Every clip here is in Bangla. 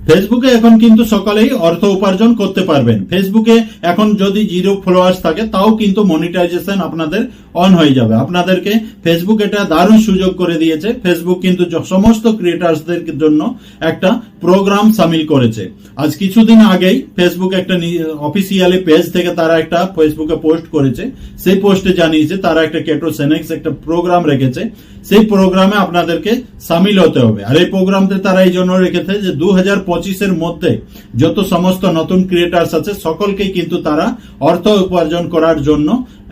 ফেসবুকে এখন কিন্তু সকালেই অর্থ উপার্জন করতে পারবেন। ফেসবুকে এখন যদি 0 ফলোয়ার্স থাকে তাও কিন্তু মনিটাইজেশন আপনাদের অন হয়ে যাবে। আপনাদেরকে ফেসবুক এটা দারুণ সুযোগ করে দিয়েছে। ফেসবুক কিন্তু সমস্ত ক্রিয়েটার্সদের জন্য একটা প্রোগ্রাম সামিল করেছে। আজ কিছুদিন আগেই ফেসবুক একটা অফিসিয়ালি পেজ থেকে তারা একটা ফেসবুকে পোস্ট করেছে। সেই পোস্টে জানিয়েছে তারা একটা কেটোসেনেক্স একটা প্রোগ্রাম রেখেছে। সেই প্রোগ্রামে আপনাদেরকে সামিল হতে হবে। আর এই প্রোগ্রামটা তারা এই জন্য রেখেছে যে 2025-এর মধ্যে যত সমস্ত নতুন ক্রিয়েটার্স আছে সকলকেই কিন্তু তারা অর্থ উপার্জন করার জন্য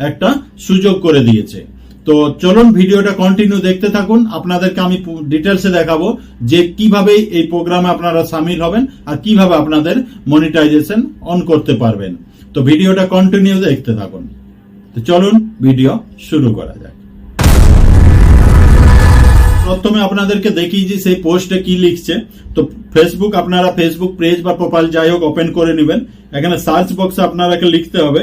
একটা সুযোগ করে দিয়েছে। তো চলুন ভিডিওটা কন্টিনিউ দেখতে থাকুন। আপনাদেরকে আমি ডিটেলসে দেখাবো যে কিভাবে এই প্রোগ্রামে আপনারা সামিল হবেন আর কিভাবে আপনাদের মনিটাইজেশন অন করতে পারবেন। তো ভিডিওটা কন্টিনিউ দেখতে থাকুন। তো চলুন ভিডিও শুরু করা যাক। প্রথমে আপনাদেরকে দেখি যে সেই পোস্টে কি লিখছে। তো ফেসবুক আপনারা ফেসবুক পেজ বা প্রোফাইল যাই হোক ওপেন করে নেবেন। এখানে সার্চ বক্সে আপনারাকে লিখতে হবে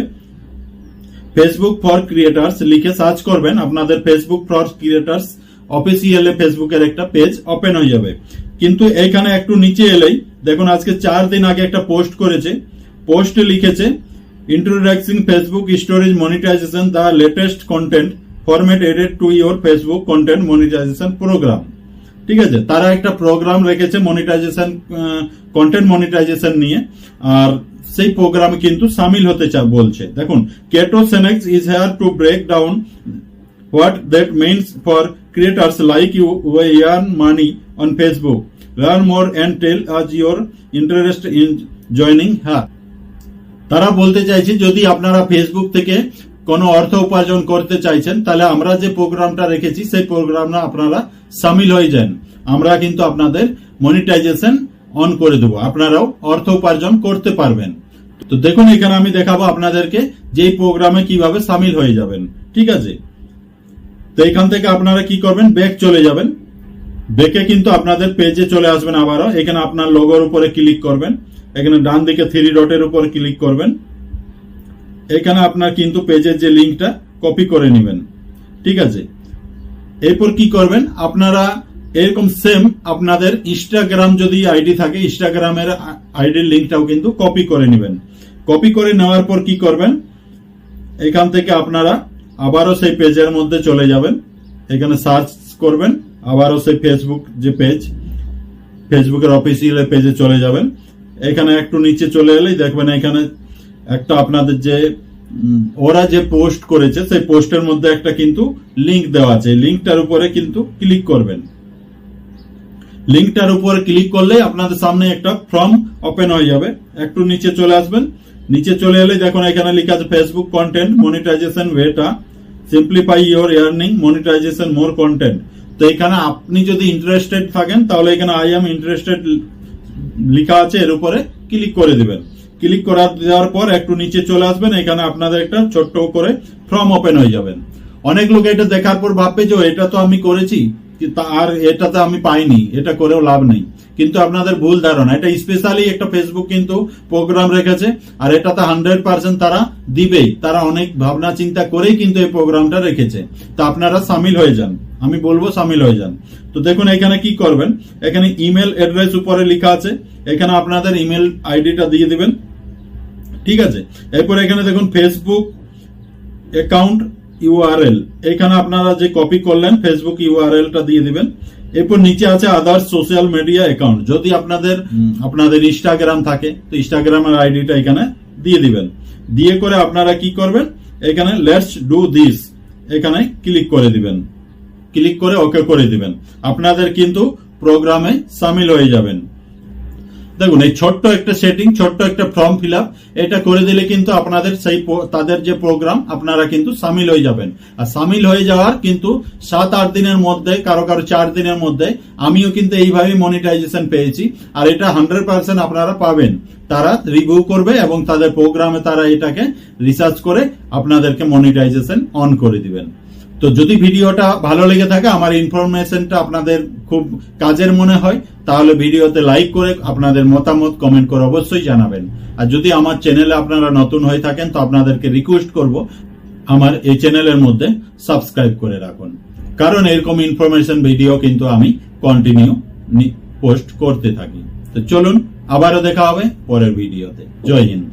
ফেসবুক ফর ক্রিয়েটার্স, লিখে সার্চ করবেন। আপনাদের ফেসবুক ফর ক্রিয়েটার্স অফিসিয়ালি ফেসবুকের একটা পেজ ওপেন হয়ে যাবে। কিন্তু এখানে একটু নিচে এলেই দেখুন আজকে 4 দিন আগে একটা পোস্ট করেছে। পোস্টে লিখেছে introducing Facebook storage monetization the latest content format added to your Facebook content monetization program. ঠিক আছে, তারা একটা প্রোগ্রাম রেখেছে মনিটাইজেশন কন্টেন্ট মনিটাইজেশন নিয়ে। আর সেই প্রোগ্রামে কিন্তু সামিল হতে বলছে। দেখুন কেটোসেনেক্স is here to break down what that means for creators like you who earn money on Facebook. Learn more and tell us your interest in joining her. তারা বলতে চাইছে যদি আপনারা ফেসবুক থেকে কোনো অর্থ উপার্জন করতে চাইছেন তাহলে আমরা যে প্রোগ্রামটা রেখেছি সেই প্রোগ্রামে আপনারা সামিল হয়ে যান। আমরা কিন্তু আপনাদের মনিটাইজেশন অন করে দেবো, আপনারাও অর্থ উপার্জন করতে পারবেন। তো দেখুন এখানে আমি দেখাবো আপনাদেরকে যে এই প্রোগ্রামে কিভাবে সামিল হয়ে যাবেন। ঠিক আছে, তো এখান থেকে আপনারা কি করবেন, ব্যাক চলে যাবেন। ব্যাকে কিন্তু আপনাদের পেজে চলে আসবেন। আবারও এখানে আপনার লোগোর উপরে ক্লিক করবেন। এখানে ডান দিকে 3 ডটের উপর ক্লিক করবেন। এখানে আপনার কিন্তু পেজের যে লিঙ্কটা কপি করে নেবেন। ঠিক আছে, এরপর কি করবেন, আপনারা এরকম সেম আপনাদের ইনস্টাগ্রাম যদি আইডি থাকে ইনস্টাগ্রামের আইডির লিঙ্কটাও কিন্তু কপি করে নেবেন। কপি করে নেওয়ার পর কি করবেন, এখান থেকে আপনারা আবারও সেই পেজের মধ্যে চলে যাবেন। এখানে সার্চ করবেন, আবারও সেই ফেসবুক যে পেজ ফেসবুকের অফিসিয়াল পেজে চলে যাবেন। এখানে একটু নিচে চলে এলেই দেখবেন এখানে একটা আপনাদের যে ওরা যে পোস্ট করেছে সেই পোস্টের মধ্যে একটা কিন্তু লিঙ্ক দেওয়া আছে। লিঙ্কটার উপরে কিন্তু ক্লিক করবেন। লিঙ্কটার উপরে ক্লিক করলে আপনাদের সামনে একটা ফর্ম ওপেন হয়ে যাবে। একটু নিচে চলে আসবেন। নিচে চলে এলে দেখুন এখানে লেখা আছে ফেসবুক কন্টেন্ট মনিটাইজেশন ওয়েটা simplify your earning monetization more content. তো এখানে আপনি যদি ইন্টারেস্টেড থাকেন তাহলে এখানে আই এম ইন্টারেস্টেড লেখা আছে, এর উপরে ক্লিক করে দিবেন। ক্লিক করে দেওয়ার পর একটু নিচে চলে আসবেন। এখানে আপনাদের একটা ছোট্ট করে ফর্ম ওপেন হয়ে যাবেন। অনেক লোক এটা দেখার পর ভাববে যে এটা তো আমি করেছি আর এটাতে আমি পাইনি, এটা করেও লাভ নেই। কিন্তু আপনাদের ভুল ধারণা। এটা স্পেশালি একটা ফেসবুক কিন্তু প্রোগ্রাম রেখেছে আর এটাতে 100% তারা দিবেই। তারা অনেক ভাবনা চিন্তা করেই কিন্তু এই প্রোগ্রামটা রেখেছে। তো আপনারা সামিল হয়ে যান, আমি বলবো সামিল হয়ে যান। তো দেখুন এখানে কি করবেন, এখানে ইমেল অ্যাড্রেস উপরে লেখা আছে। এখানে আপনাদের ইমেল আইডিটা দিয়ে দিবেন। ঠিক আছে, এরপর এখানে দেখুন ফেসবুক অ্যাকাউন্ট ইউআরএল, এখানে আপনারা যে কপি করলেন ফেসবুক ইউআরএলটা দিয়ে দিবেন। এরপর নিচে আছে আদার সোশ্যাল মিডিয়া অ্যাকাউন্ট। যদি আপনাদের ইনস্টাগ্রাম থাকে তো ইনস্টাগ্রামের আইডিটা এখানে দিয়ে দিবেন। দিয়ে করে আপনারা কি করবেন, এখানে লেটস ডু দিস এখানে ক্লিক করে দিবেন। ক্লিক করে ওকে করে দিবেন। আপনাদের কিন্তু প্রোগ্রামে সামিল হয়ে যাবেন। দেখুন এই ছোট্ট একটা সেটিং, ছোট্ট একটা ফর্ম ফিল আপ, এটা করে দিলে কিন্তু আপনাদের সেই তাদের যে প্রোগ্রাম আপনারা কিন্তু সামিল হয়ে যাবেন। আর সামিল হয়ে যাওয়ার কিন্তু 7-8 দিনের মধ্যে, কারো 4 দিনের মধ্যে আমিও কিন্তু এইভাবে মনিটাইজেশন পেয়েছি। আর এটা 100% আপনারা পাবেন। তারা রিভিউ করবে এবং তাদের প্রোগ্রামে তারা এটাকে রিসার্চ করে আপনাদেরকে মনিটাইজেশন অন করে দিবেন। তো যদি ভিডিওটা ভালো লেগে থাকে, আমার ইনফরমেশনটা আপনাদের খুব কাজের মনে হয়, তাহলে ভিডিওতে লাইক করে আপনাদের মতামত কমেন্ট করে অবশ্যই জানাবেন। আর যদি আমার চ্যানেলে আপনারা নতুন হয়ে থাকেন তো আপনাদেরকে রিকোয়েস্ট করব আমার এই চ্যানেলের মধ্যে সাবস্ক্রাইব করে রাখুন, কারণ এরকম ইনফরমেশন ভিডিও কিন্তু আমি কন্টিনিউ পোস্ট করতে থাকি। তো চলুন আবারও দেখা হবে পরের ভিডিওতে। জয় হিন্দ।